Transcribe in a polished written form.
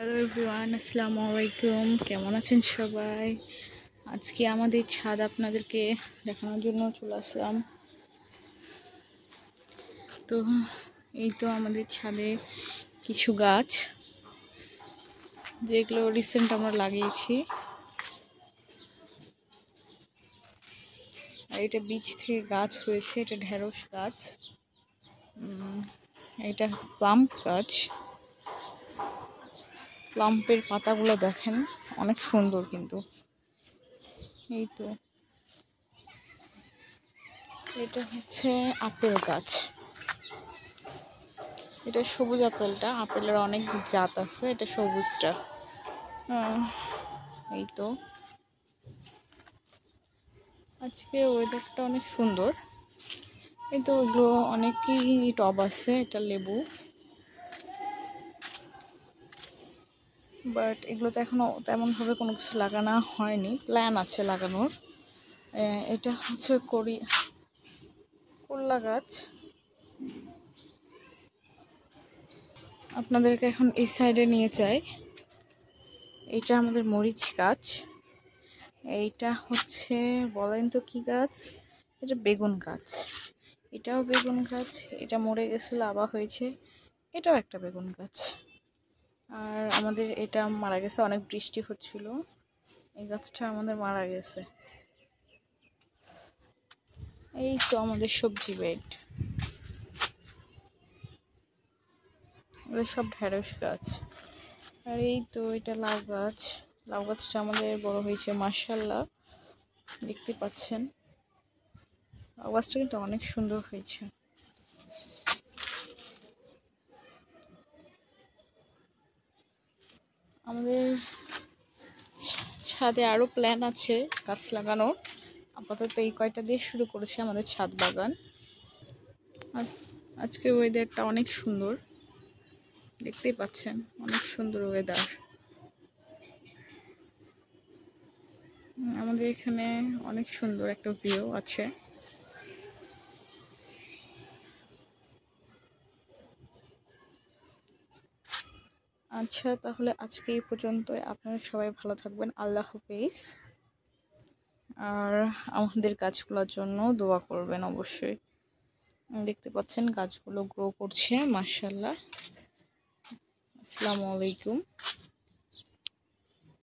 Hello everyone, আসসালামু আলাইকুম। কেমন আছেন সবাই? আজকে আমাদের ছাদ আপনাদেরকে দেখানোর জন্য চলে আসলাম। তো এই তো আমাদের ছাদে কিছু গাছ, যেগুলো রিসেন্ট আমরা লাগিয়েছি। আর এটা বীজ থেকে গাছ হয়েছে। এটা ঢেঁড়স গাছ, এটা প্লাম গাছ। প্লাম্পের পাতাগুলো দেখেন, অনেক সুন্দর কিন্তু। এই তো এটা হচ্ছে আপেল গাছ। এটা সবুজ আপেলটা, আপেলের অনেক জাত আছে, এটা সবুজটা। এই তো আজকে ওয়েদারটা অনেক সুন্দর। এই তো এগুলো অনেকই টব আছে। এটা লেবু, বাট এগুলোতে এখনো তেমনভাবে কোনো কিছু লাগানো হয়নি, প্ল্যান আছে লাগানোর। এটা হচ্ছে করলা গাছ। আপনাদেরকে এখন এই সাইডে নিয়ে যাই। এটা আমাদের মরিচ গাছ। এইটা হচ্ছে, বলেন তো কি গাছ? এটা বেগুন গাছ। এটাও বেগুন গাছ। এটা মরে গেছিল, আবার হয়েছে। এটাও একটা বেগুন গাছ। আর আমাদের এটা মারা গেছে, অনেক বৃষ্টি হচ্ছিল, এই গাছটা আমাদের মারা গেছে। এই তো আমাদের সবজি বেড, এগুলো সব ঢেঁড়স গাছ। আর এই তো এটা লাউ গাছ। লাউ গাছটা আমাদের বড় হয়েছে মাশাআল্লাহ, দেখতে পাচ্ছেন। লাউ গাছটা কিন্তু অনেক সুন্দর হয়েছে। আমাদের ছাদে আরো প্ল্যান আছে গাছ লাগানোর। আপাতত এই কয়টা দিয়ে শুরু করেছে আমাদের ছাদ বাগান। আজকে ওয়েদারটা অনেক সুন্দর, দেখতেই পাচ্ছেন, অনেক সুন্দর ওয়েদার। আমাদের এখানে অনেক সুন্দর একটা ভিউ আছে। আচ্ছা, তাহলে আজকে এই পর্যন্তই। আপনারা সবাই ভালো থাকবেন। আল্লাহ হাফেজ। আর আমাদের গাছগুলোর জন্য দোয়া করবেন অবশ্যই। দেখতে পাচ্ছেন গাছগুলো গ্রো করছে মাশাআল্লাহ। আসসালামু আলাইকুম।